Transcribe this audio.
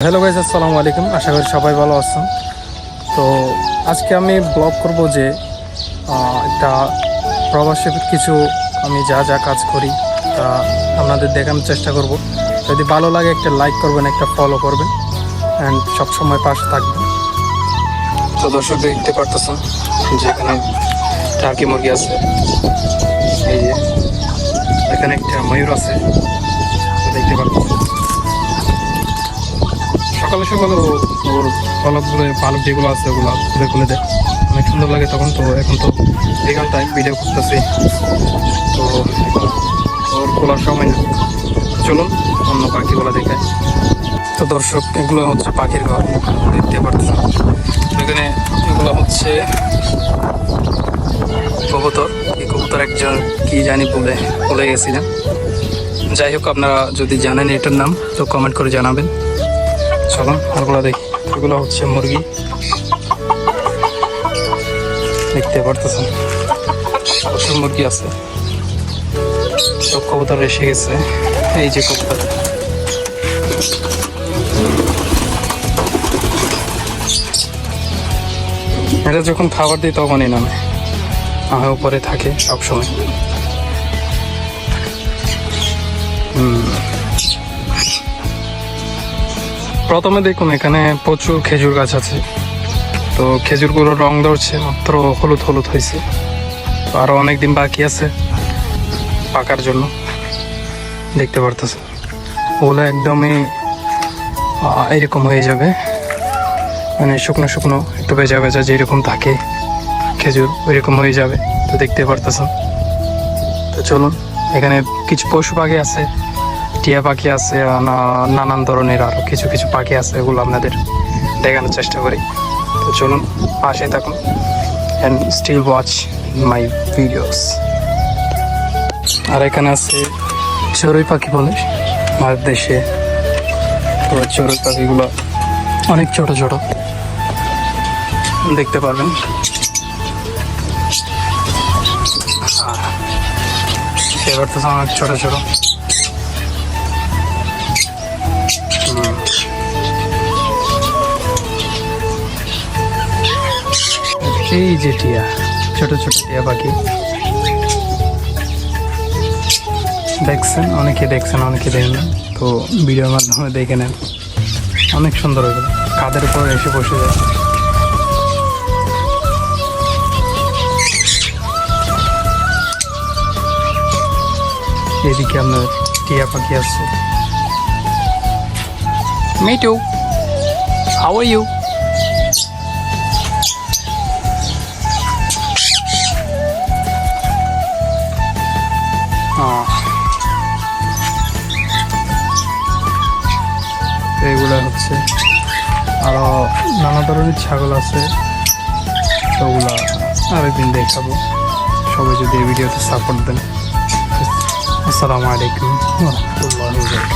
Hello guys, আসসালামু আলাইকুম। আশা করি সবাই ভালো আছেন। তো আজকে আমি ব্লগ করব যে একটা প্রবাসী কিছু আমি যা যা কাজ করি তা আপনাদের দেখানোর চেষ্টা করব। যদি ভালো লাগে একটা লাইক করবেন, একটা ফলো করবেন অ্যান্ড সবসময় পাশে থাকবেন। তো দর্শক দেখতে পারতেছেন যেখানে টার্কি মুরগি আছে, এই যে এখানে একটা ময়ূর আছে দেখতে পারতেছেন। সকালে সকালে ওর পালকগুলো পালক যেগুলো আছে ওগুলো খুলে খুলে দেয়, অনেক সুন্দর লাগে তখন। তো এখন তো বিকাল টাইম, ভিডিও করতেছি, তো ওর খোলার সময় না। চলুন অন্য পাখিগুলো দেখায়। তো দর্শক, এগুলো হচ্ছে পাখির ঘর দেখতে পারতেছেন। এখানে এগুলো হচ্ছে কবুতর। এই কবুতর একজন কি জানি বলে গেছিলেন। যাই হোক, আপনারা যদি জানেন এটার নাম তো কমেন্ট করে জানাবেন। চলো ওগুলো দেখি। এগুলো হচ্ছে মুরগি দেখতে পারতেছেন, প্রচুর মুরগি আছে। সব কবুতর এসে গেছে। এই যে কবুতর, এটা যখন খাবার দিই তখনই নামে, আমার উপরে থাকে সবসময়। প্রথমে দেখুন এখানে প্রচুর খেজুর গাছ আছে। তো খেজুরগুলো রং ধরছে, মাত্র হলুদ হলুদ হয়েছে। তো আরো অনেকদিন বাকি আছে পাকার জন্য। দেখতে পারতেছে ওগুলো একদমই এরকম হয়ে যাবে, মানে শুকনো শুকনো একটু ভেজা ভেজা যেরকম থাকে খেজুর, ওইরকম হয়ে যাবে। তো দেখতে পারতেছেন। তো চলুন, এখানে কিছু পশু পাখি আছে, টিয়া পাখি আছে, নানান ধরনের আরো কিছু কিছু পাখি আছে, এগুলো আপনাদের দেখানোর চেষ্টা করি। তো চলুন পাশে থাকুন and still watch my videos. আর এখানে আছে চড়ুই পাখি বলে আমাদের দেশে। তো চড়ুই পাখিগুলো অনেক ছোট ছোট দেখতে পারবেন। এবার তো অনেক ছোট ছোট। এই যে টিয়া, ছোট ছোট টিয়া পাখি দেখছেন, অনেকে দেখছেন অনেকে দেখেন না। তো ভিডিওর মাধ্যমে দেখে নেন, অনেক সুন্দর হয়ে গেল। কাদের উপর এসে বসে যায়। এদিকে আপনার টিয়া পাখি আছে। Mitu, how are you? এগুলো হচ্ছে আরো নানা ধরনের ছাগল আছে, ওগুলা আরেকদিন দেখাবো। সবাই যদি এই ভিডিওতে সাপোর্ট দেন। আসসালামু আলাইকুম ওয়া রাহমাতুল্লাহি ওয়া বারাকাতুহু।